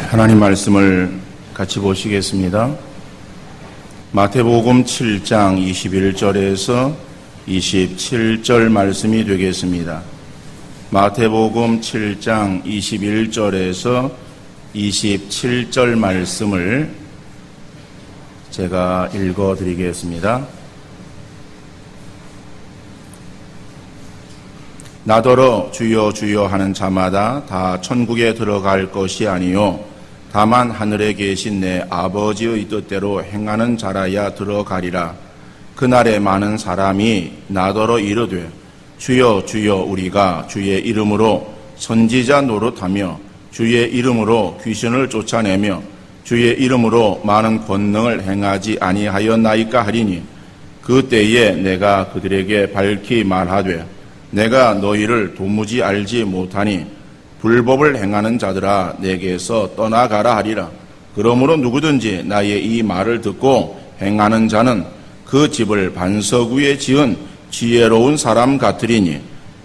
하나님 말씀을 같이 보시겠습니다. 마태복음 7장 21절에서 27절 말씀이 되겠습니다. 마태복음 7장 21절에서 27절 말씀을 제가 읽어드리겠습니다. 나더러 주여 주여 하는 자마다 다 천국에 들어갈 것이 아니요 다만 하늘에 계신 내 아버지의 뜻대로 행하는 자라야 들어가리라. 그날에 많은 사람이 나더러 이르되 주여 주여 우리가 주의 이름으로 선지자 노릇하며 주의 이름으로 귀신을 쫓아내며 주의 이름으로 많은 권능을 행하지 아니하였나이까 하리니 그때에 내가 그들에게 밝히 말하되 내가 너희를 도무지 알지 못하니 불법을 행하는 자들아 내게서 떠나가라 하리라. 그러므로 누구든지 나의 이 말을 듣고 행하는 자는 그 집을 반석 위에 지은 지혜로운 사람 같으리니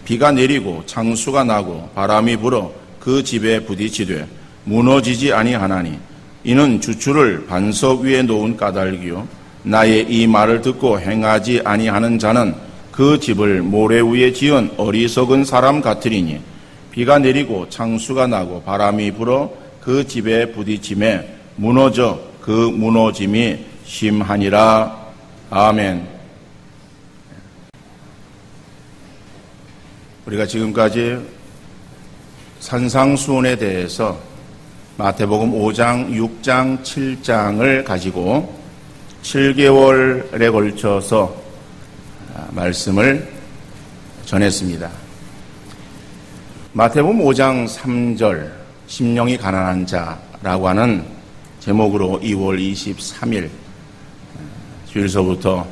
비가 내리고 창수가 나고 바람이 불어 그 집에 부딪히되 무너지지 아니하나니 이는 주추를 반석 위에 놓은 까닭이요 나의 이 말을 듣고 행하지 아니하는 자는 그 집을 모래 위에 지은 어리석은 사람 같으리니 비가 내리고 창수가 나고 바람이 불어 그 집에 부딪힘에 무너져 그 무너짐이 심하니라. 아멘. 우리가 지금까지 산상수훈에 대해서 마태복음 5장, 6장, 7장을 가지고 7개월에 걸쳐서 말씀을 전했습니다. 마태복음 5장 3절 심령이 가난한 자라고 하는 제목으로 2월 23일 주일서부터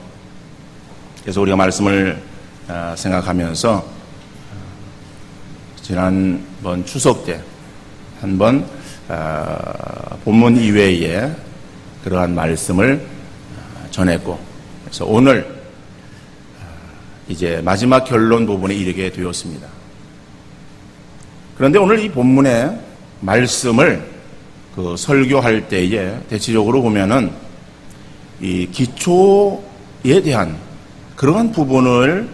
계속 우리가 말씀을 생각하면서 지난번 추석 때 한번 본문 이외에 그러한 말씀을 전했고 그래서 오늘 이제 마지막 결론 부분에 이르게 되었습니다. 그런데 오늘 이 본문의 말씀을 설교할 때에 대체적으로 보면은 이 기초에 대한 그러한 부분을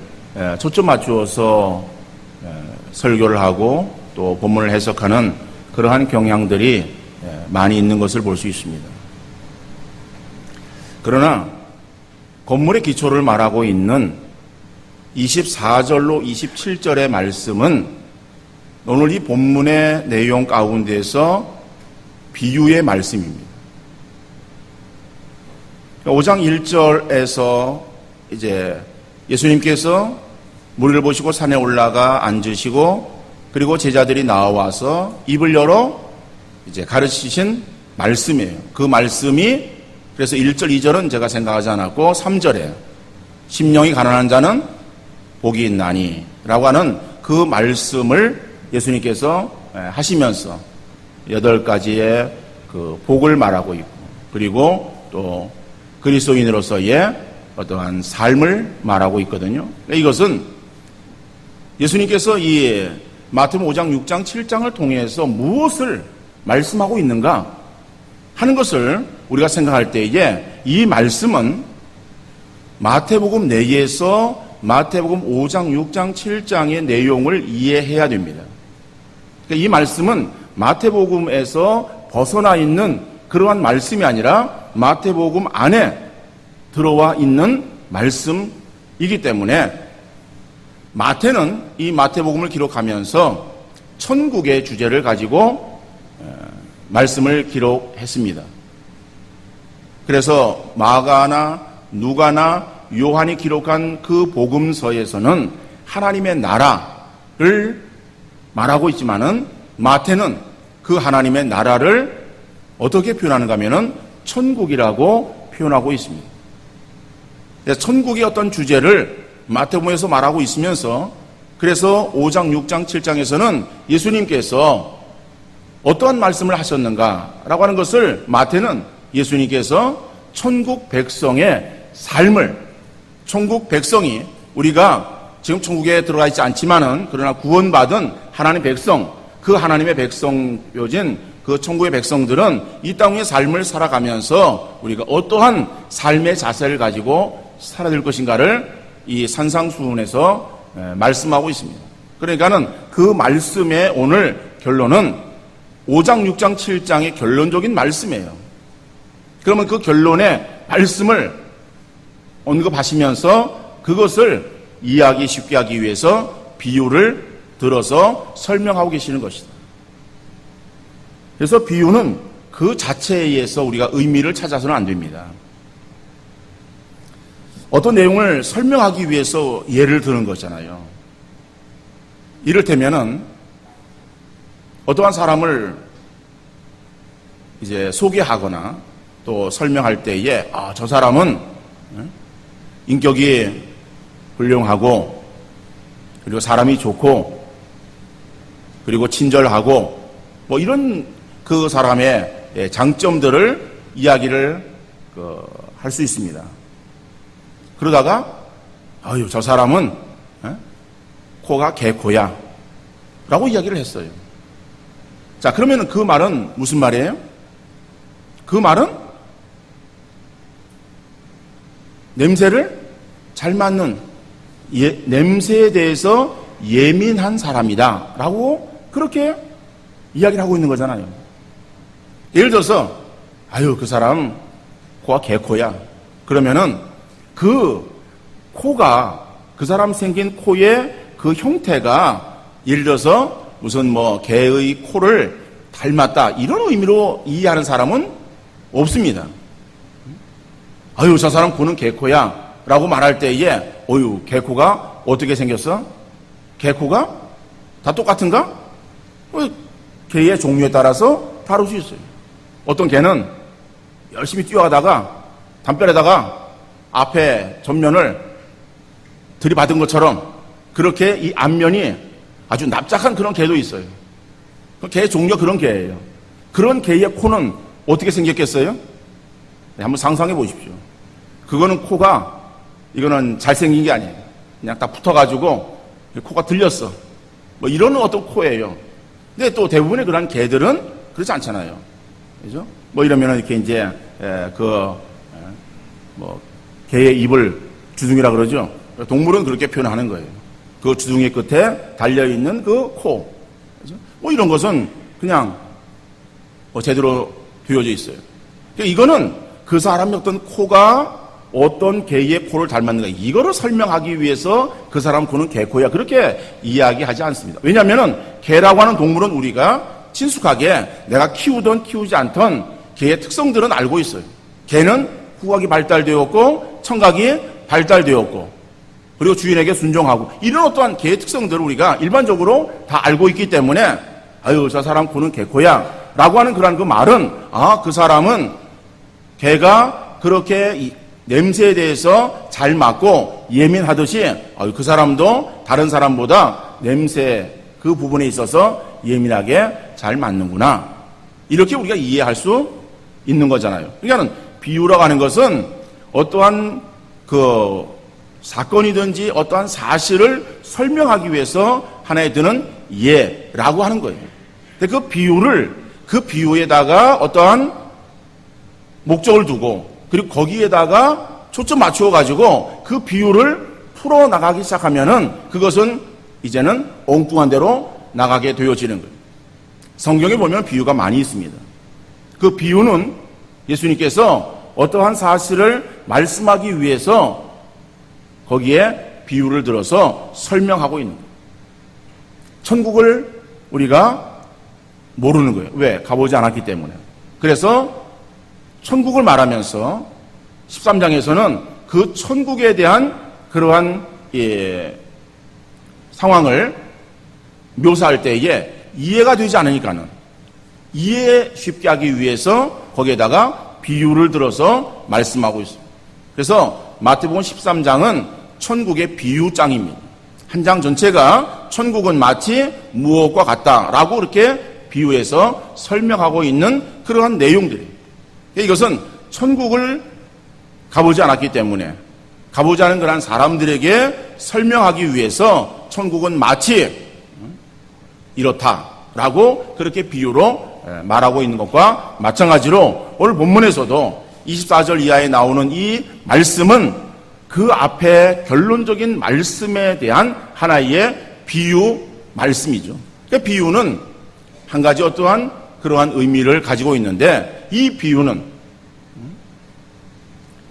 초점 맞추어서 설교를 하고 또 본문을 해석하는 그러한 경향들이 많이 있는 것을 볼 수 있습니다. 그러나 건물의 기초를 말하고 있는 24절로 27절의 말씀은 오늘 이 본문의 내용 가운데서 비유의 말씀입니다. 5장 1절에서 이제 예수님께서 무리를 보시고 산에 올라가 앉으시고 그리고 제자들이 나와서 입을 열어 이제 가르치신 말씀이에요. 그 말씀이 그래서 1절, 2절은 제가 생각하지 않았고 3절에 심령이 가난한 자는 복이 있나니 라고 하는 그 말씀을 예수님께서 하시면서 8가지의 그 복을 말하고 있고 그리고 또 그리스도인으로서의 어떠한 삶을 말하고 있거든요. 이것은 예수님께서 이 마태복음 5장, 6장, 7장을 통해서 무엇을 말씀하고 있는가 하는 것을 우리가 생각할 때에 이 말씀은 마태복음 내에서 마태복음 5장, 6장, 7장의 내용을 이해해야 됩니다. 그러니까 이 말씀은 마태복음에서 벗어나 있는 그러한 말씀이 아니라 마태복음 안에 들어와 있는 말씀이기 때문에 마태는 이 마태복음을 기록하면서 천국의 주제를 가지고 말씀을 기록했습니다. 그래서 마가나 누가나 요한이 기록한 그 복음서에서는 하나님의 나라를 말하고 있지만은 마태는 그 하나님의 나라를 어떻게 표현하는가 하면은 천국이라고 표현하고 있습니다. 천국의 어떤 주제를 마태복음에서 말하고 있으면서 그래서 5장, 6장, 7장에서는 예수님께서 어떠한 말씀을 하셨는가라고 하는 것을 마태는 예수님께서 천국 백성의 삶을 천국 백성이 우리가 지금 천국에 들어가 있지 않지만은 그러나 구원받은 하나님의 백성 그 하나님의 백성묘진 그 천국의 백성들은 이 땅의 삶을 살아가면서 우리가 어떠한 삶의 자세를 가지고 살아야 될 것인가를 이 산상수훈에서 말씀하고 있습니다. 그러니까는 그 말씀의 오늘 결론은 5장, 6장, 7장의 결론적인 말씀이에요. 그러면 그 결론의 말씀을 언급하시면서 그것을 이해하기 쉽게 하기 위해서 비유를 들어서 설명하고 계시는 것이다. 그래서 비유는 그 자체에 의해서 우리가 의미를 찾아서는 안 됩니다. 어떤 내용을 설명하기 위해서 예를 드는 거잖아요. 이를테면은 어떠한 사람을 이제 소개하거나 또 설명할 때에 저 사람은 인격이 훌륭하고 그리고 사람이 좋고 그리고 친절하고 뭐 이런 그 사람의 장점들을 이야기를 할 수 있습니다. 그러다가 저 사람은 코가 개코야 라고 이야기를 했어요. 자, 그러면 그 말은 무슨 말이에요? 그 말은 냄새를 잘 맡는 냄새에 대해서 예민한 사람이다 라고 그렇게 이야기를 하고 있는 거잖아요. 예를 들어서 그 사람 코가 개코야. 그러면은 그 코가 그 사람 생긴 코의 그 형태가 예를 들어서 무슨 뭐 개의 코를 닮았다 이런 의미로 이해하는 사람은 없습니다. 저 사람 코는 개코야 라고 말할 때에 개코가 어떻게 생겼어? 개코가 다 똑같은가? 개의 종류에 따라서 다를 수 있어요. 어떤 개는 열심히 뛰어가다가 담벼락에다가 앞에 전면을 들이받은 것처럼 그렇게 이 앞면이 아주 납작한 그런 개도 있어요. 개의 종류가 그런 개예요. 그런 개의 코는 어떻게 생겼겠어요? 네, 한번 상상해 보십시오. 그거는 코가 이거는 잘생긴 게 아니에요. 그냥 딱 붙어가지고 코가 들렸어. 뭐 이런 어떤 코예요. 근데 또 대부분의 그런 개들은 그렇지 않잖아요. 그죠? 뭐 이러면은 이렇게 이제 개의 입을 주둥이라 그러죠. 동물은 그렇게 표현하는 거예요. 그 주둥이 끝에 달려있는 그 코. 그죠? 뭐 이런 것은 그냥 제대로 되어져 있어요. 그러니까 이거는 그 사람의 어떤 코가 어떤 개의 코를 닮았는가 이거를 설명하기 위해서 그 사람 코는 개코야 그렇게 이야기하지 않습니다. 왜냐하면 개라고 하는 동물은 우리가 친숙하게 내가 키우던 키우지 않던 개의 특성들은 알고 있어요. 개는 후각이 발달되었고 청각이 발달되었고 그리고 주인에게 순종하고 이런 어떠한 개의 특성들을 우리가 일반적으로 다 알고 있기 때문에 저 사람 코는 개코야 라고 하는 그런 그 말은 그 사람은 개가 그렇게 냄새에 대해서 잘 맡고 예민하듯이 그 사람도 다른 사람보다 냄새 그 부분에 있어서 예민하게 잘 맡는구나 이렇게 우리가 이해할 수 있는 거잖아요. 그러니까 비유라고 하는 것은 어떠한 그 사건이든지 어떠한 사실을 설명하기 위해서 하나에 드는 예라고 하는 거예요. 근데 그 비유에다가 어떠한 목적을 두고 그리고 거기에다가 초점 맞추어 가지고 그 비유를 풀어 나가기 시작하면은 그것은 이제는 엉뚱한 대로 나가게 되어지는 거예요. 성경에 보면 비유가 많이 있습니다. 그 비유는 예수님께서 어떠한 사실을 말씀하기 위해서 거기에 비유를 들어서 설명하고 있는 거예요. 천국을 우리가 모르는 거예요. 왜? 가보지 않았기 때문에. 그래서 천국을 말하면서 13장에서는 그 천국에 대한 그러한 상황을 묘사할 때에 이해가 되지 않으니까는 이해 쉽게 하기 위해서 거기에다가 비유를 들어서 말씀하고 있습니다. 그래서 마태복음 13장은 천국의 비유장입니다. 한 장 전체가 천국은 마치 무엇과 같다라고 이렇게 비유해서 설명하고 있는 그러한 내용들이에요. 이것은 천국을 가보지 않았기 때문에 가보지 않은 그런 사람들에게 설명하기 위해서 천국은 마치 이렇다라고 그렇게 비유로 말하고 있는 것과 마찬가지로 오늘 본문에서도 24절 이하에 나오는 이 말씀은 그 앞에 결론적인 말씀에 대한 하나의 비유 말씀이죠. 그 비유는 한 가지 어떠한 그러한 의미를 가지고 있는데, 이 비유는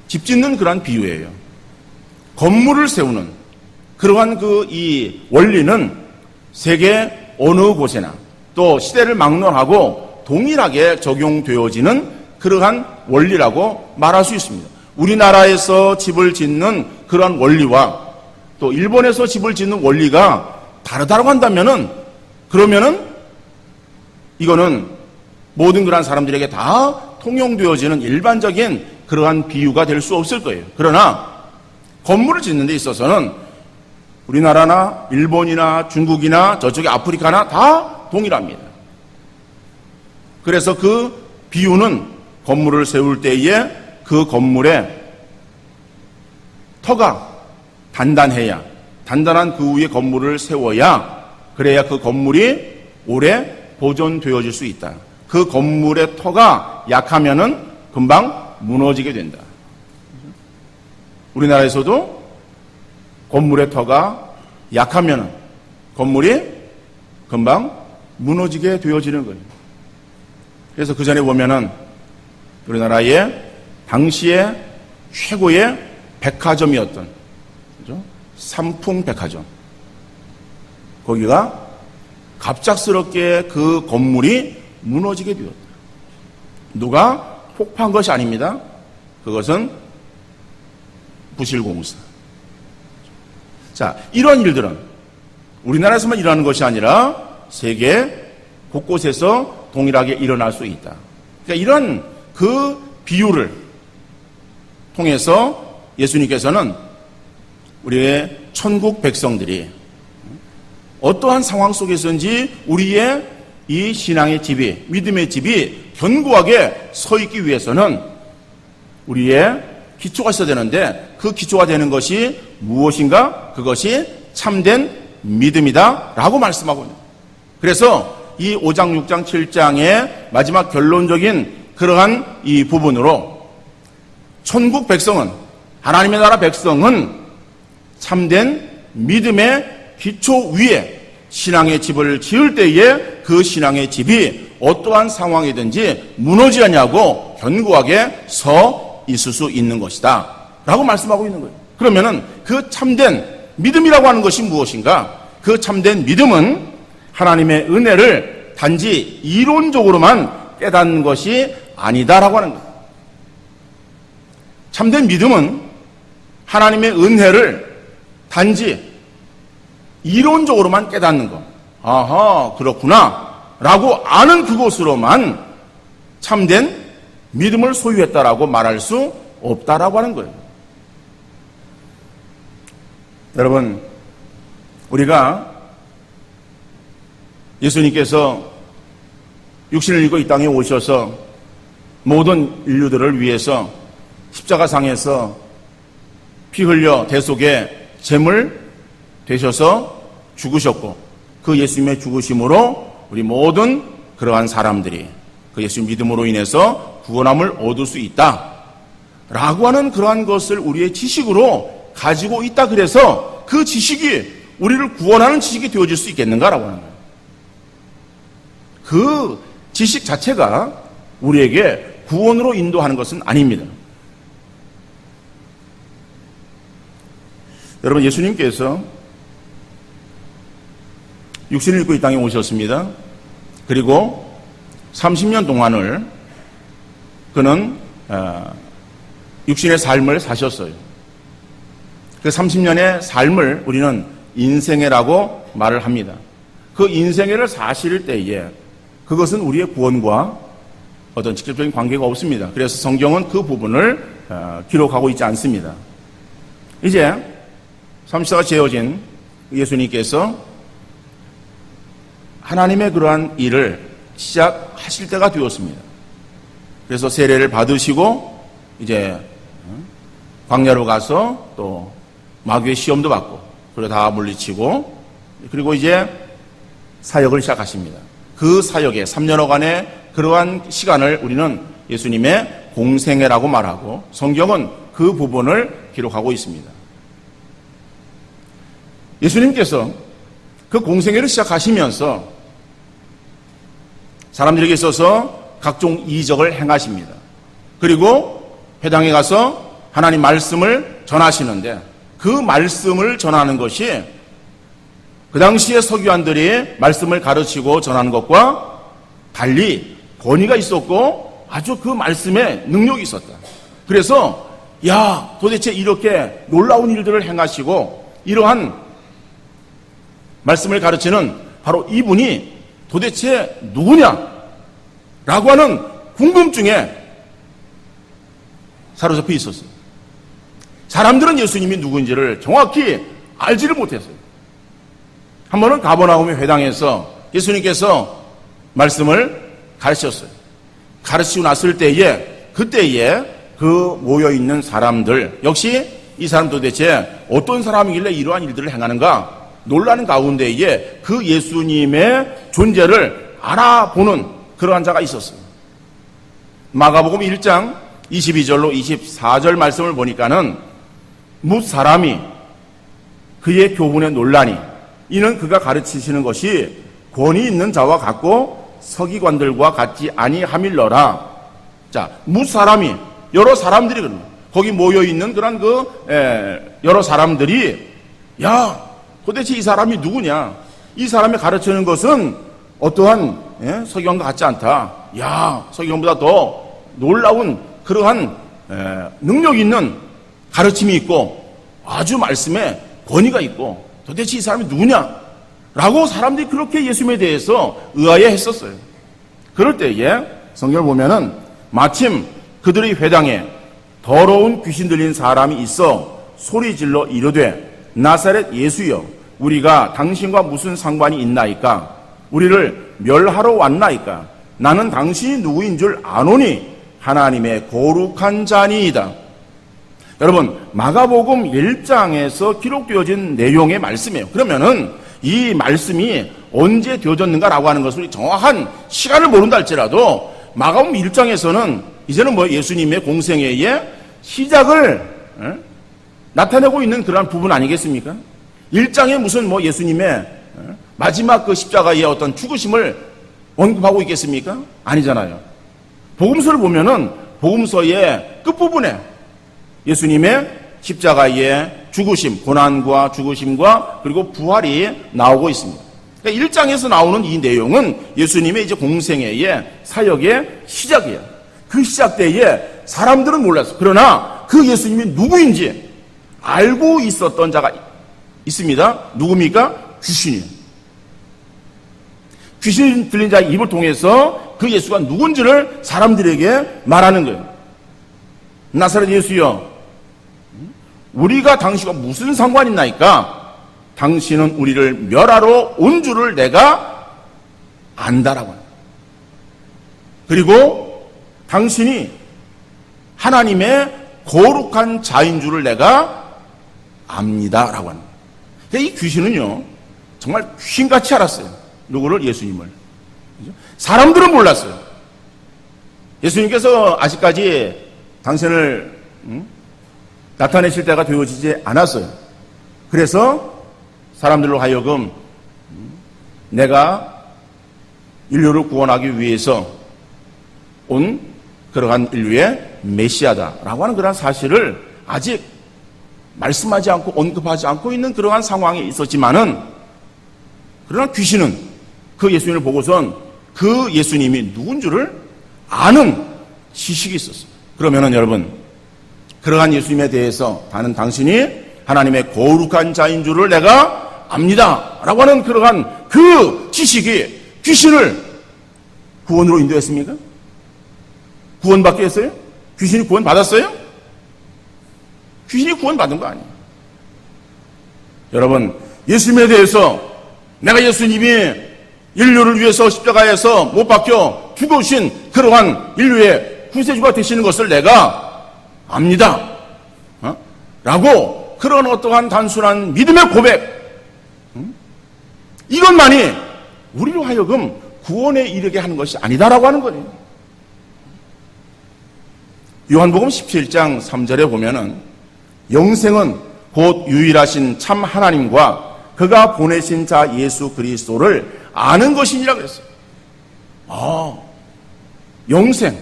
집 짓는 그러한 비유예요. 건물을 세우는 그러한 이 원리는 세계 어느 곳에나 또 시대를 막론하고 동일하게 적용되어지는 그러한 원리라고 말할 수 있습니다. 우리나라에서 집을 짓는 그러한 원리와 또 일본에서 집을 짓는 원리가 다르다고 한다면은, 그러면은 이거는 모든 그러한 사람들에게 다 통용되어지는 일반적인 그러한 비유가 될 수 없을 거예요. 그러나 건물을 짓는 데 있어서는 우리나라나 일본이나 중국이나 저쪽에 아프리카나 다 동일합니다. 그래서 그 비유는 건물을 세울 때에 그 건물의 터가 단단해야, 단단한 그 위에 건물을 세워야, 그래야 그 건물이 오래 보존되어질 수 있다. 그 건물의 터가 약하면은 금방 무너지게 된다. 우리나라에서도 건물의 터가 약하면은 건물이 금방 무너지게 되어지는 거예요. 그래서 그 전에 보면은 우리나라의 당시의 최고의 백화점이었던, 그죠? 삼풍백화점. 거기가 갑작스럽게 그 건물이 무너지게 되었다. 누가 폭파한 것이 아닙니다. 그것은 부실공사. 자, 이런 일들은 우리나라에서만 일어나는 것이 아니라 세계 곳곳에서 동일하게 일어날 수 있다. 그러니까 이런 그 비유를 통해서 예수님께서는 우리의 천국 백성들이 어떠한 상황 속에서인지 우리의 이 신앙의 집이, 믿음의 집이 견고하게 서 있기 위해서는 우리의 기초가 있어야 되는데, 그 기초가 되는 것이 무엇인가? 그것이 참된 믿음이다 라고 말씀하고 있는 거예요. 그래서 이 5장, 6장, 7장의 마지막 결론적인 그러한 이 부분으로 천국 백성은, 하나님의 나라 백성은 참된 믿음의 기초 위에 신앙의 집을 지을 때에 그 신앙의 집이 어떠한 상황이든지 무너지지 않냐고 견고하게 서 있을 수 있는 것이다 라고 말씀하고 있는 거예요. 그러면은 그 참된 믿음이라고 하는 것이 무엇인가? 그 참된 믿음은 하나님의 은혜를 단지 이론적으로만 깨닫는 것이 아니다라고 하는 거예요. 참된 믿음은 하나님의 은혜를 단지 이론적으로만 깨닫는 것. 아하, 그렇구나 라고 아는 그것으로만 참된 믿음을 소유했다라고 말할 수 없다라고 하는 거예요. 여러분, 우리가 예수님께서 육신을 입고 이 땅에 오셔서 모든 인류들을 위해서 십자가상에서 피 흘려 대속의 제물 되셔서 죽으셨고, 그 예수님의 죽으심으로 우리 모든 그러한 사람들이 그 예수 믿음으로 인해서 구원함을 얻을 수 있다 라고 하는 그러한 것을 우리의 지식으로 가지고 있다. 그래서 그 지식이 우리를 구원하는 지식이 되어질 수 있겠는가라고 하는 거예요. 그 지식 자체가 우리에게 구원으로 인도하는 것은 아닙니다. 여러분, 예수님께서 육신을 입고 이 땅에 오셨습니다. 그리고 30년 동안을 그는 육신의 삶을 사셨어요. 그 30년의 삶을 우리는 인생애라고 말을 합니다. 그 인생애를 사실 때에 그것은 우리의 구원과 어떤 직접적인 관계가 없습니다. 그래서 성경은 그 부분을 기록하고 있지 않습니다. 이제 30사가 지어진 예수님께서 하나님의 그러한 일을 시작하실 때가 되었습니다. 그래서 세례를 받으시고 이제 광야로 가서 또 마귀의 시험도 받고, 그리고 다 물리치고, 그리고 이제 사역을 시작하십니다. 그 사역에 3년여간의 그러한 시간을 우리는 예수님의 공생애라고 말하고 성경은 그 부분을 기록하고 있습니다. 예수님께서 그 공생애를 시작하시면서 사람들에게 있어서 각종 이적을 행하십니다. 그리고 회당에 가서 하나님 말씀을 전하시는데 그 말씀을 전하는 것이 그 당시에 서기관들이 말씀을 가르치고 전하는 것과 달리 권위가 있었고 아주 그 말씀에 능력이 있었다. 그래서 도대체 이렇게 놀라운 일들을 행하시고 이러한 말씀을 가르치는 바로 이분이 도대체 누구냐라고 하는 궁금증에 사로잡혀 있었어요. 사람들은 예수님이 누구인지를 정확히 알지를 못했어요. 한 번은 가버나움의 회당에서 예수님께서 말씀을 가르쳤어요. 가르치고 났을 때에 그때에 그 모여있는 사람들 역시 이 사람 도대체 어떤 사람이길래 이러한 일들을 행하는가 놀라는 가운데에 그 예수님의 존재를 알아보는 그러한 자가 있었어요. 마가복음 1장 22절로 24절 말씀을 보니까는 뭇 사람이 그의 교훈에 놀라니 이는 그가 가르치시는 것이 권위 있는 자와 같고 서기관들과 같지 아니함일러라. 자, 뭇 사람이 여러 사람들이 그럽니다. 거기 모여 있는 그런 여러 사람들이 도대체 이 사람이 누구냐? 이 사람이 가르치는 것은 어떠한 서기관과 같지 않다. 서기관보다 더 놀라운 그러한 능력 있는 가르침이 있고 아주 말씀에 권위가 있고 도대체 이 사람이 누구냐? 라고 사람들이 그렇게 예수님에 대해서 의아해 했었어요. 그럴 때에 성경을 보면은 마침 그들의 회당에 더러운 귀신 들린 사람이 있어 소리질러 이르되 나사렛 예수여 우리가 당신과 무슨 상관이 있나이까? 우리를 멸하러 왔나이까? 나는 당신이 누구인 줄 아노니 하나님의 거룩한 자니이다. 여러분 마가복음 1장에서 기록되어진 내용의 말씀이에요. 그러면은 이 말씀이 언제 되어졌는가라고 하는 것을 정확한 시간을 모른다 할지라도 마가복음 1장에서는 이제는 예수님의 공생애의 시작을 나타내고 있는 그러한 부분 아니겠습니까? 1장에 무슨 예수님의 마지막 그 십자가의 어떤 죽으심을 언급하고 있겠습니까? 아니잖아요. 복음서를 보면은 복음서의 끝부분에 예수님의 십자가의 죽으심, 고난과 죽으심과 그리고 부활이 나오고 있습니다. 그러니까 1장에서 나오는 이 내용은 예수님의 이제 공생애의 사역의 시작이에요. 그 시작 때에 사람들은 몰랐어요. 그러나 그 예수님이 누구인지 알고 있었던 자가 있습니다. 누굽니까? 귀신이에요. 귀신 들린 자의 입을 통해서 그 예수가 누군지를 사람들에게 말하는 거예요. 나사렛 예수여, 우리가 당신과 무슨 상관이 있나이까? 당신은 우리를 멸하러 온 줄을 내가 안다라고 합니다. 그리고 당신이 하나님의 거룩한 자인 줄을 내가 압니다라고 합니다. 이 귀신은요 정말 귀신같이 알았어요. 누구를? 예수님을. 사람들은 몰랐어요. 예수님께서 아직까지 당신을 나타내실 때가 되어지지 않았어요. 그래서 사람들로 하여금 내가 인류를 구원하기 위해서 온 그러한 인류의 메시아다라고 하는 그러한 사실을 아직 말씀하지 않고 언급하지 않고 있는 그러한 상황에 있었지만은 그러나 귀신은 그 예수님을 보고선 그 예수님이 누군 줄을 아는 지식이 있었어요. 그러면은 여러분 그러한 예수님에 대해서 나는 당신이 하나님의 거룩한 자인 줄을 내가 압니다 라고 하는 그러한 그 지식이 귀신을 구원으로 인도했습니까? 구원받게 했어요? 귀신이 구원받았어요? 귀신이 구원받은 거 아니에요. 여러분 예수님에 대해서 내가 예수님이 인류를 위해서 십자가에서 못 박혀 죽으신 그러한 인류의 구세주가 되시는 것을 내가 압니다 라고 그런 어떠한 단순한 믿음의 고백 이것만이 우리로 하여금 구원에 이르게 하는 것이 아니다라고 하는 거예요. 요한복음 17장 3절에 보면은 영생은 곧 유일하신 참 하나님과 그가 보내신 자 예수 그리스도를 아는 것이니라 그랬어요. 영생,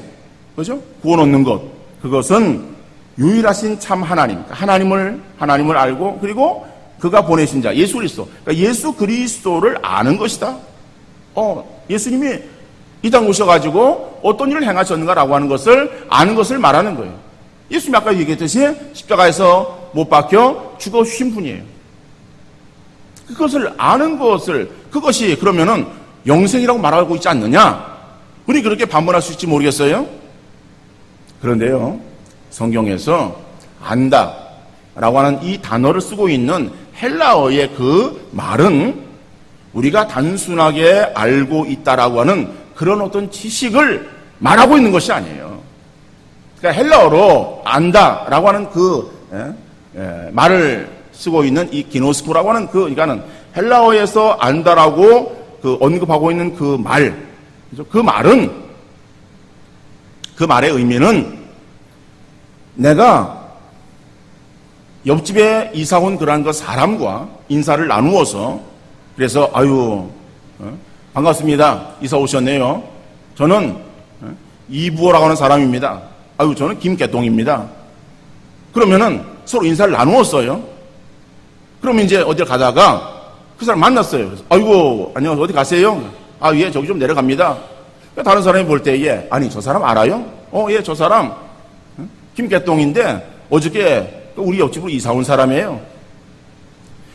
그죠? 구원 얻는 것, 그것은 유일하신 참 하나님, 하나님을 알고, 그리고 그가 보내신 자 예수 그리스도, 그러니까 예수 그리스도를 아는 것이다. 예수님이 이 땅 오셔가지고 어떤 일을 행하셨는가라고 하는 것을 아는 것을 말하는 거예요. 예수님이 아까 얘기했듯이 십자가에서 못 박혀 죽어 주신 분이에요. 그것을 아는 것을, 그것이 그러면은 영생이라고 말하고 있지 않느냐? 우리 그렇게 반문할 수 있을지 모르겠어요. 그런데요, 성경에서 안다라고 하는 이 단어를 쓰고 있는 헬라어의 그 말은 우리가 단순하게 알고 있다라고 하는 그런 어떤 지식을 말하고 있는 것이 아니에요. 그러니까 헬라어로 안다라고 하는 그 말을 쓰고 있는 이 기노스코라고 하는 그러니까는 헬라어에서 안다라고 그 언급하고 있는 그 말, 그 말은, 그 말의 의미는 내가 옆집에 이사 온 그러한 그 사람과 인사를 나누어서, 그래서 반갑습니다. 이사 오셨네요. 저는 이부호라고 하는 사람입니다. 저는 김개똥입니다. 그러면은 서로 인사를 나누었어요. 그러면 이제 어딜 가다가 그 사람 만났어요. 그래서 안녕하세요. 어디 가세요? 예, 저기 좀 내려갑니다. 다른 사람이 볼 때에, 아니, 저 사람 알아요? 예, 저 사람 김개똥인데 어저께 우리 옆집으로 이사 온 사람이에요.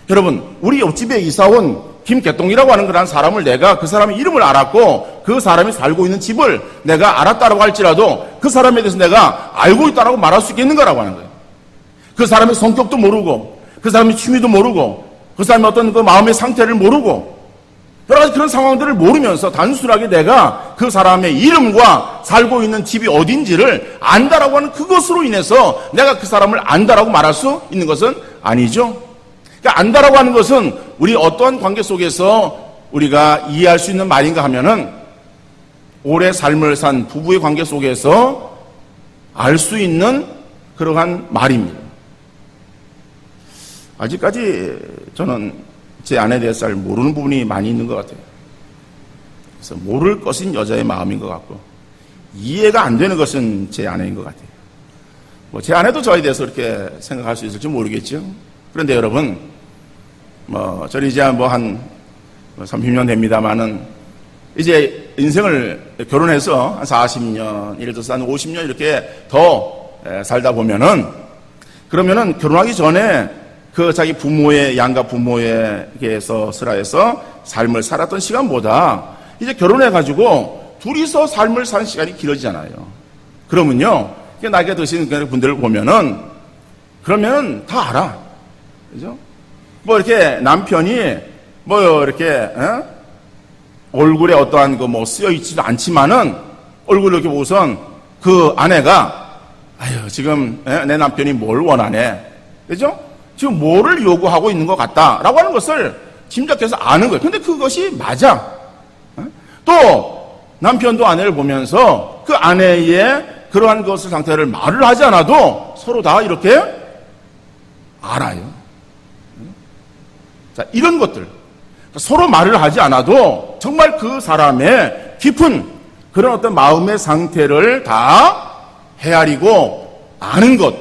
여러분, 우리 옆집에 이사 온 김개똥이라고 하는 그런 사람을 내가 그 사람의 이름을 알았고 그 사람이 살고 있는 집을 내가 알았다라고 할지라도 그 사람에 대해서 내가 알고 있다라고 말할 수 있겠는가라고 하는 거예요. 그 사람의 성격도 모르고 그 사람의 취미도 모르고 그 사람의 어떤 그 마음의 상태를 모르고 여러 가지 그런 상황들을 모르면서 단순하게 내가 그 사람의 이름과 살고 있는 집이 어딘지를 안다라고 하는 그것으로 인해서 내가 그 사람을 안다라고 말할 수 있는 것은 아니죠. 그러니까 안다라고 하는 것은 우리 어떠한 관계 속에서 우리가 이해할 수 있는 말인가 하면은 오래 삶을 산 부부의 관계 속에서 알 수 있는 그러한 말입니다. 아직까지 저는 제 아내에 대해서 잘 모르는 부분이 많이 있는 것 같아요. 그래서 모를 것은 여자의 마음인 것 같고 이해가 안 되는 것은 제 아내인 것 같아요. 제 아내도 저에 대해서 이렇게 생각할 수 있을지 모르겠죠. 그런데 여러분, 저는 이제 한 30년 됩니다만은 이제 인생을 결혼해서 한 40년, 예를 들어서 한 50년 이렇게 더 살다 보면은, 그러면은 결혼하기 전에 그 자기 부모의, 양가 부모에게서 슬하에서 삶을 살았던 시간보다 이제 결혼해가지고 둘이서 삶을 사는 시간이 길어지잖아요. 그러면요, 나이가 드신 분들을 보면은, 그러면 다 알아. 그죠? 이렇게 남편이 이렇게, 얼굴에 어떠한 쓰여 있지도 않지만은 얼굴을 이렇게 보고선 그 아내가, 지금 내 남편이 뭘 원하네. 그죠? 지금 뭐를 요구하고 있는 것 같다라고 하는 것을 짐작해서 아는 거예요. 근데 그것이 맞아. 또 남편도 아내를 보면서 그 아내의 그러한 것을 상태를 말을 하지 않아도 서로 다 이렇게 알아요. 자, 이런 것들. 서로 말을 하지 않아도 정말 그 사람의 깊은 그런 어떤 마음의 상태를 다 헤아리고 아는 것.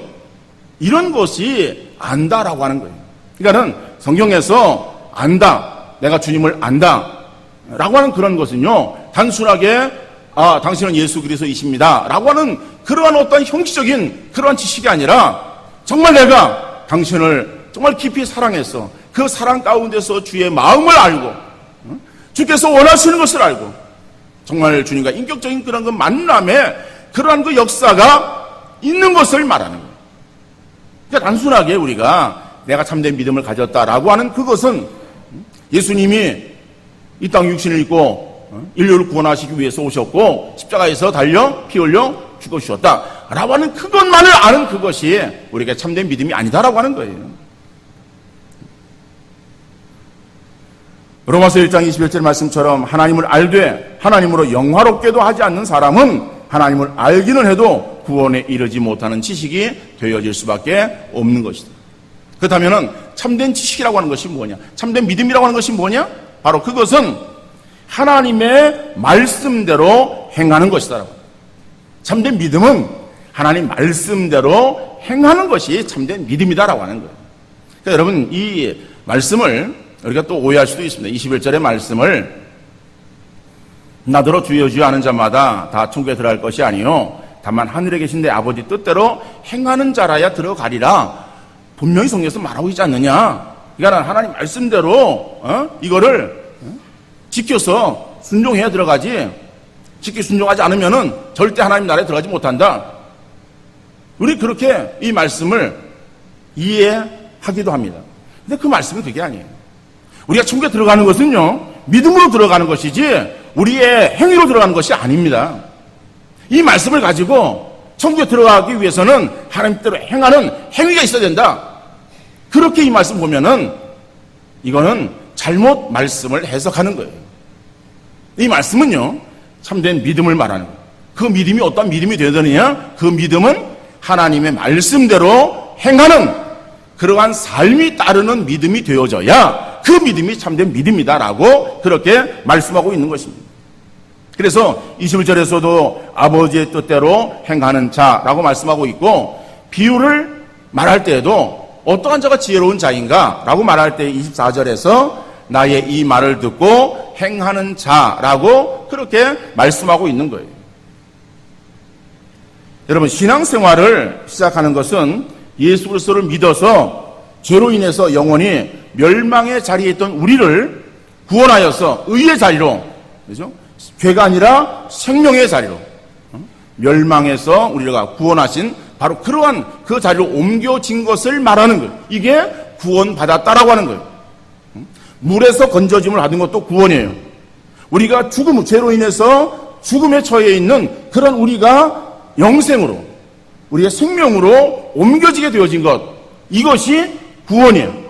이런 것이 안다라고 하는 거예요. 그러니까는 성경에서 안다, 내가 주님을 안다 라고 하는 그런 것은요, 단순하게 당신은 예수 그리스도이십니다 라고 하는 그러한 어떤 형식적인 그러한 지식이 아니라 정말 내가 당신을 정말 깊이 사랑해서 그 사랑 가운데서 주의 마음을 알고 주께서 원하시는 것을 알고 정말 주님과 인격적인 그런 그 만남에 그러한 그 역사가 있는 것을 말하는 거예요. 그러니까 단순하게 우리가 내가 참된 믿음을 가졌다라고 하는 그것은 예수님이 이 땅 육신을 입고 인류를 구원하시기 위해서 오셨고 십자가에서 달려 피 흘려 죽어주셨다라고 하는 그것만을 아는 그것이 우리가 참된 믿음이 아니다라고 하는 거예요. 로마서 1장 21절 말씀처럼 하나님을 알되 하나님으로 영화롭게도 하지 않는 사람은 하나님을 알기는 해도 구원에 이르지 못하는 지식이 되어질 수밖에 없는 것이다. 그렇다면 참된 지식이라고 하는 것이 뭐냐? 참된 믿음이라고 하는 것이 뭐냐? 바로 그것은 하나님의 말씀대로 행하는 것이다. 참된 믿음은 하나님 말씀대로 행하는 것이 참된 믿음이다라고 하는 거예요. 그러니까 여러분, 이 말씀을 우리가 또 오해할 수도 있습니다. 21절의 말씀을 나더러 주여 주여 하는 자마다 다 천국에 들어갈 것이 아니요 다만 하늘에 계신 내 아버지 뜻대로 행하는 자라야 들어가리라. 분명히 성경에서 말하고 있지 않느냐? 그러니까 하나님 말씀대로 이거를 지켜서 순종해야 들어가지, 지켜 순종하지 않으면은 절대 하나님 나라에 들어가지 못한다. 우리 그렇게 이 말씀을 이해하기도 합니다. 근데 그 말씀은 그게 아니에요. 우리가 천국에 들어가는 것은요, 믿음으로 들어가는 것이지 우리의 행위로 들어가는 것이 아닙니다. 이 말씀을 가지고 천국에 들어가기 위해서는 하나님 뜻대로 행하는 행위가 있어야 된다. 그렇게 이 말씀 보면은 이거는 잘못 말씀을 해석하는 거예요. 이 말씀은요, 참된 믿음을 말하는 거예요. 그 믿음이 어떤 믿음이 되느냐? 그 믿음은 하나님의 말씀대로 행하는 그러한 삶이 따르는 믿음이 되어져야 그 믿음이 참된 믿음이다라고 그렇게 말씀하고 있는 것입니다. 그래서 21절에서도 아버지의 뜻대로 행하는 자라고 말씀하고 있고, 비유를 말할 때에도 어떠한 자가 지혜로운 자인가 라고 말할 때 24절에서 나의 이 말을 듣고 행하는 자라고 그렇게 말씀하고 있는 거예요. 여러분, 신앙생활을 시작하는 것은 예수 그리스도를 믿어서 죄로 인해서 영원히 멸망의 자리에 있던 우리를 구원하여서 의의 자리로, 그죠? 죄가 아니라 생명의 자리로, 멸망에서 우리가 구원하신 바로 그러한 그 자리로 옮겨진 것을 말하는 거예요. 이게 구원받았다라고 하는 거예요. 물에서 건져짐을 받은 것도 구원이에요. 우리가 죄로 인해서 죽음에 처해 있는 그런 우리가 영생으로, 우리의 생명으로 옮겨지게 되어진 것, 이것이 구원이에요.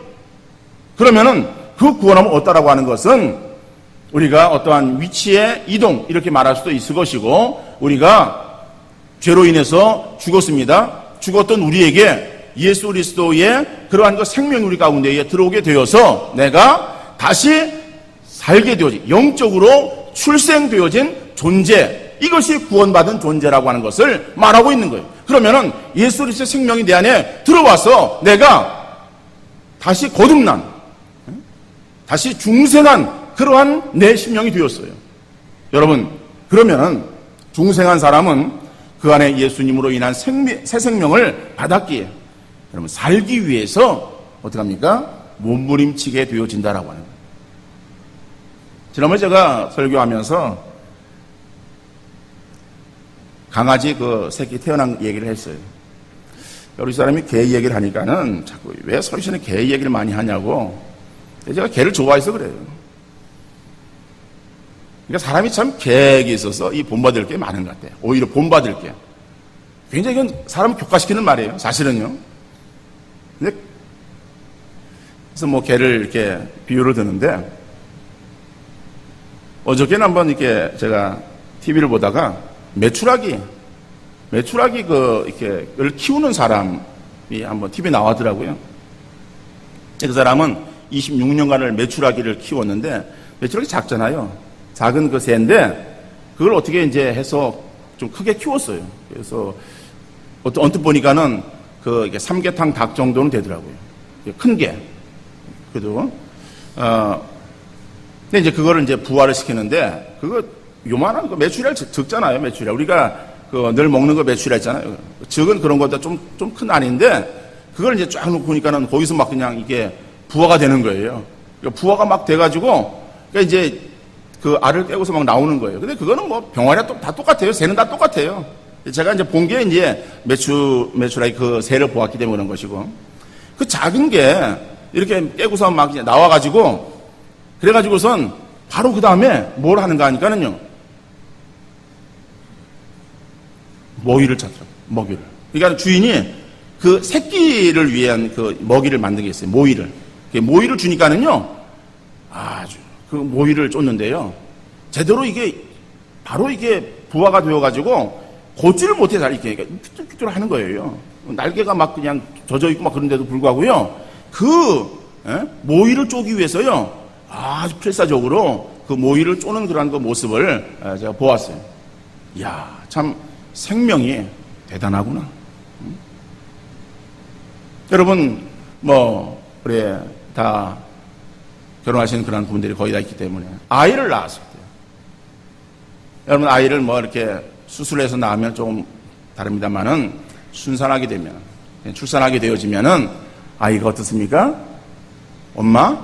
그러면은 그 구원함을 얻다라고 하는 것은 우리가 어떠한 위치의 이동, 이렇게 말할 수도 있을 것이고, 우리가 죄로 인해서 죽었습니다. 죽었던 우리에게 예수 그리스도의 그러한 그 생명이 우리 가운데에 들어오게 되어서 내가 다시 살게 되어진, 영적으로 출생되어진 존재, 이것이 구원받은 존재라고 하는 것을 말하고 있는 거예요. 그러면은 예수 그리스도의 생명이 내 안에 들어와서 내가 다시 거듭난, 다시 중생한 그러한 내 심령이 되었어요. 여러분, 그러면은 중생한 사람은 그 안에 예수님으로 인한 새 생명을 받았기에 여러분 살기 위해서 어떻게 합니까? 몸부림치게 되어진다라고 하는 거예요. 지난번에 제가 설교하면서 강아지 그 새끼 태어난 얘기를 했어요. 우리 사람이 개 얘기를 하니까는 자꾸 왜 설교는 개 얘기를 많이 하냐고. 제가 개를 좋아해서 그래요. 그러니까 사람이 참 계획이 있어서 이 본받을 게 많은 것 같아요. 오히려 본받을 게. 굉장히 이건 사람을 교화시키는 말이에요. 사실은요. 근데 그래서 뭐 개를 이렇게 비유를 드는데, 어저께는 한번 이렇게 제가 TV를 보다가 메추라기 이렇게 키우는 사람이 한번 TV에 나왔더라고요. 그 사람은 26년간을 메추라기를 키웠는데, 메추라기 작잖아요. 작은 그 새인데 그걸 어떻게 이제 해서 좀 크게 키웠어요. 그래서 언뜻 보니까는 그 삼계탕 닭 정도는 되더라고요. 큰 게. 그래도 근데 이제 그거를 이제 부화를 시키는데, 그거 요만한 거 메추리알 적잖아요. 메추리알 우리가 그 늘 먹는 거 메추리알 있잖아요. 적은 그런 것보다 좀 큰 알인데, 그걸 이제 쫙 놓고 보니까는 거기서 막 그냥 이게 부화가 되는 거예요. 그러니까 부화가 막 돼가지고, 그러니까 이제 그 알을 깨고서 막 나오는 거예요. 근데 그거는 뭐 병아리가 다 똑같아요. 새는 다 똑같아요. 제가 이제 본 게 이제 메추라기 그 새를 보았기 때문에 그런 것이고, 그 작은 게 이렇게 깨고서 막 이제 나와가지고, 그래가지고선 바로 그 다음에 뭘 하는가 하니까는요, 먹이를 찾더라고요. 먹이를. 그러니까 주인이 그 새끼를 위한 그 먹이를 만든 게 있어요. 모이를 주니까는요, 아주 그 모이를 쫓는데요. 제대로 이게 바로 이게 부화가 되어가지고 걷지를 못해 잘 이렇게 삐뚤삐뚤 하는 거예요. 날개가 막 그냥 젖어 있고 막 그런데도 불구하고요. 모이를 쫓기 위해서요. 아주 필사적으로 그 모이를 쫓는 그런 그 모습을 제가 보았어요. 이야, 참 생명이 대단하구나. 여러분, 우리 다 결혼하시는 그런 분들이 거의 다 있기 때문에 아이를 낳았을 때, 여러분 아이를 이렇게 수술해서 낳으면 조금 다릅니다만은 순산하게 되면, 출산하게 되어지면은 아이가 어떻습니까? 엄마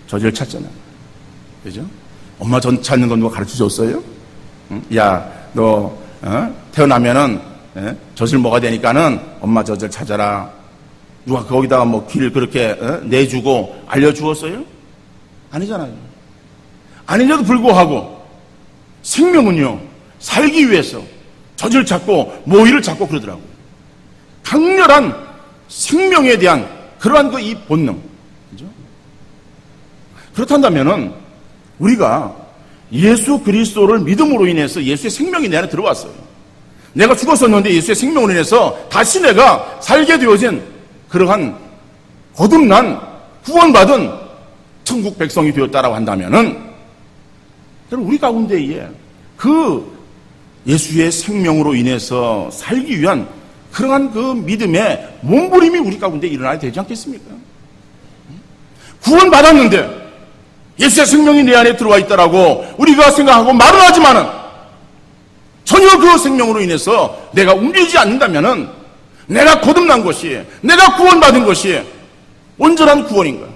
젖을 찾잖아요. 그죠? 엄마 젖 찾는 건 누가 가르쳐 줬어요? 응? 야, 너 태어나면은 젖을 먹어야 되니까는 엄마 젖을 찾아라. 누가 거기다가 길을 그렇게 내주고 알려주었어요? 아니잖아요. 아닌데도 불구하고 생명은요, 살기 위해서 젖을 찾고 모이를 찾고 그러더라고요. 강렬한 생명에 대한 그러한 이 본능. 그죠? 그렇단다면은 우리가 예수 그리스도를 믿음으로 인해서 예수의 생명이 내 안에 들어왔어요. 내가 죽었었는데 예수의 생명으로 인해서 다시 내가 살게 되어진 그러한 거듭난 구원받은 천국 백성이 되었다라고 한다면은 여러분 우리 가운데에 그 예수의 생명으로 인해서 살기 위한 그러한 그 믿음의 몸부림이 우리 가운데 일어나야 되지 않겠습니까? 구원받았는데 예수의 생명이 내 안에 들어와 있다라고 우리가 생각하고 말은 하지만은 전혀 그 생명으로 인해서 내가 움직이지 않는다면은 내가 거듭난 것이, 내가 구원받은 것이 온전한 구원인가?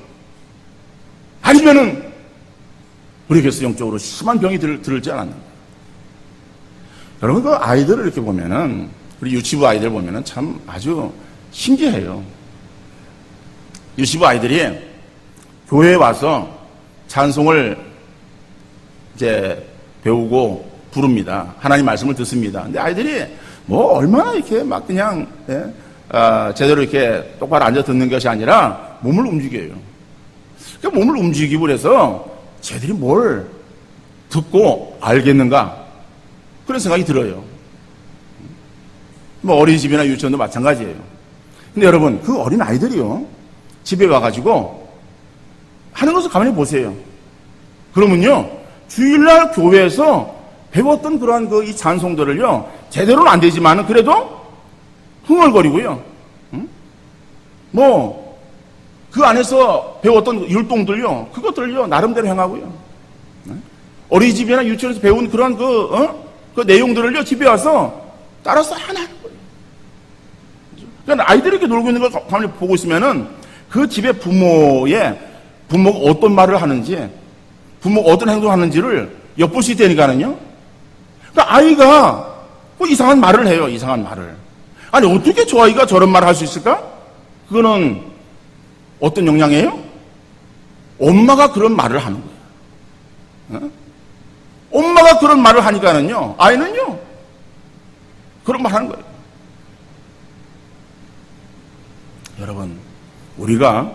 아니면은 우리에게서 영적으로 심한 병이 들지 않았나? 여러분 그 아이들을 이렇게 보면은, 우리 유치부 아이들 보면은 참 아주 신기해요. 유치부 아이들이 교회에 와서 찬송을 이제 배우고 부릅니다. 하나님 말씀을 듣습니다. 근데 아이들이 얼마나 이렇게 막 그냥 제대로 이렇게 똑바로 앉아 듣는 것이 아니라 몸을 움직여요. 그러니까 몸을 움직이고 그래서 쟤들이 뭘 듣고 알겠는가 그런 생각이 들어요. 어린이집이나 유치원도 마찬가지예요. 근데 여러분 그 어린 아이들이요 집에 와가지고 하는 것을 가만히 보세요. 그러면요 주일날 교회에서 배웠던 그러한 이 찬송들을요 제대로는 안 되지만은 그래도 흥얼거리고요. 그 안에서 배웠던 율동들요 그것들요 나름대로 행하고요. 어린이집이나 유치원에서 배운 그런 그 내용들을요 집에 와서 따라서 하나 하는 거예요. 그러니까 아이들이 이렇게 놀고 있는 걸 가만히 보고 있으면은 그 집의 부모가 어떤 말을 하는지, 부모가 어떤 행동을 하는지를 엿볼 수 있다니까는요. 그러니까 아이가 이상한 말을 해요. 이상한 말을. 아니 어떻게 저 아이가 저런 말을 할 수 있을까? 그거는 어떤 영향이에요? 엄마가 그런 말을 하는 거예요. 엄마가 그런 말을 하니까는요 아이는요 그런 말 하는 거예요. 여러분 우리가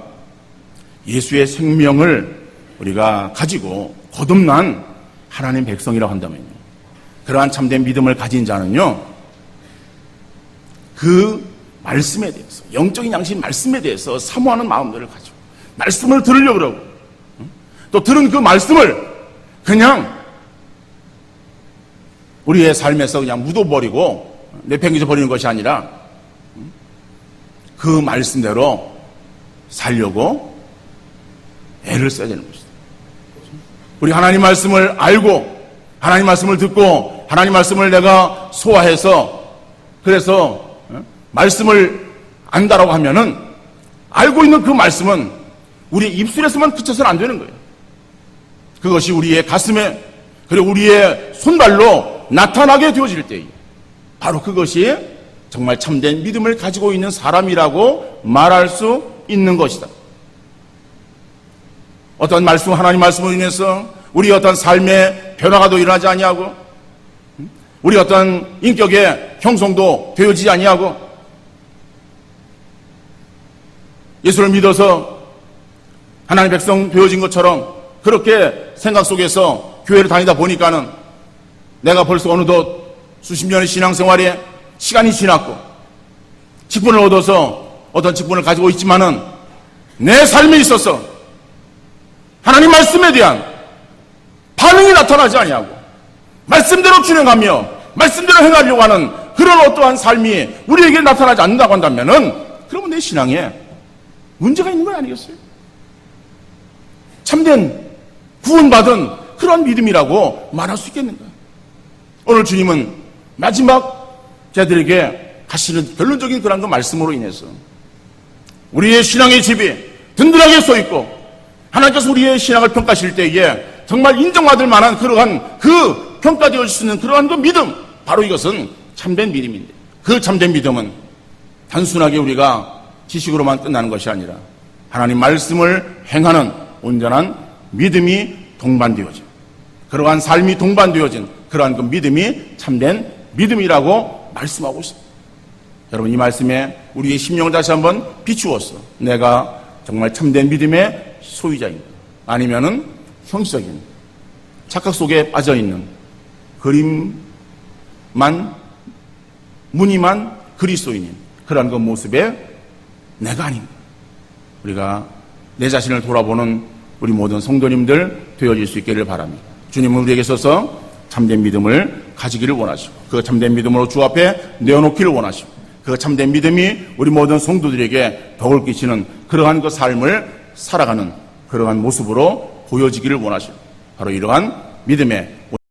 예수의 생명을 우리가 가지고 거듭난 하나님 백성이라고 한다면요 그러한 참된 믿음을 가진 자는요 그 말씀에 대해서, 영적인 양심 말씀에 대해서 사모하는 마음들을 가지고 말씀을 들으려고 그러고 또 들은 그 말씀을 그냥 우리의 삶에서 그냥 묻어버리고 내팽개쳐 버리는 것이 아니라 그 말씀대로 살려고 애를 써야 되는 것이다. 우리 하나님 말씀을 알고 하나님 말씀을 듣고 하나님 말씀을 내가 소화해서 그래서 말씀을 안다라고 하면은 알고 있는 그 말씀은 우리의 입술에서만 그쳐서는 안 되는 거예요. 그것이 우리의 가슴에 그리고 우리의 손발로 나타나게 되어질 때에 바로 그것이 정말 참된 믿음을 가지고 있는 사람이라고 말할 수 있는 것이다. 어떤 말씀, 하나님 말씀으로 인해서 우리 어떤 삶의 변화가 더 일어나지 아니하고 우리 어떤 인격의 형성도 되어지지 아니하고 예수를 믿어서 하나님 백성 되어진 것처럼 그렇게 생각 속에서 교회를 다니다 보니까는 내가 벌써 어느덧 수십 년의 신앙생활에 시간이 지났고 직분을 얻어서 어떤 직분을 가지고 있지만은 내 삶에 있어서 하나님 말씀에 대한 반응이 나타나지 아니하고 말씀대로 준행하며 말씀대로 행하려고 하는 그런 어떠한 삶이 우리에게 나타나지 않는다고 한다면은 그러면 내 신앙에 문제가 있는 건 아니겠어요? 참된 구원받은 그런 믿음이라고 말할 수 있겠는가? 오늘 주님은 마지막 자들에게 하시는 결론적인 그런 그 말씀으로 인해서 우리의 신앙의 집이 든든하게 서 있고 하나님께서 우리의 신앙을 평가하실 때에 정말 인정받을 만한 그러한 그 평가되어질 수 있는 그러한 그 믿음, 바로 이것은 참된 믿음인데, 그 참된 믿음은 단순하게 우리가 지식으로만 끝나는 것이 아니라 하나님 말씀을 행하는 온전한 믿음이 동반되어진, 그러한 삶이 동반되어진 그러한 그 믿음이 참된 믿음이라고 말씀하고 있습니다. 여러분, 이 말씀에 우리의 심령을 다시 한번 비추어서 내가 정말 참된 믿음의 소유자인가, 아니면은 형식적인 착각 속에 빠져있는 그림만, 무늬만 그리스도인인 그러한 그 모습에 내가 아닌가, 우리가 내 자신을 돌아보는 우리 모든 성도님들 되어질 수 있기를 바랍니다. 주님은 우리에게 있어서 참된 믿음을 가지기를 원하시고 그 참된 믿음으로 주 앞에 내어놓기를 원하시고 그 참된 믿음이 우리 모든 성도들에게 덕을 끼치는 그러한 그 삶을 살아가는 그러한 모습으로 보여지기를 원하시고 바로 이러한 믿음의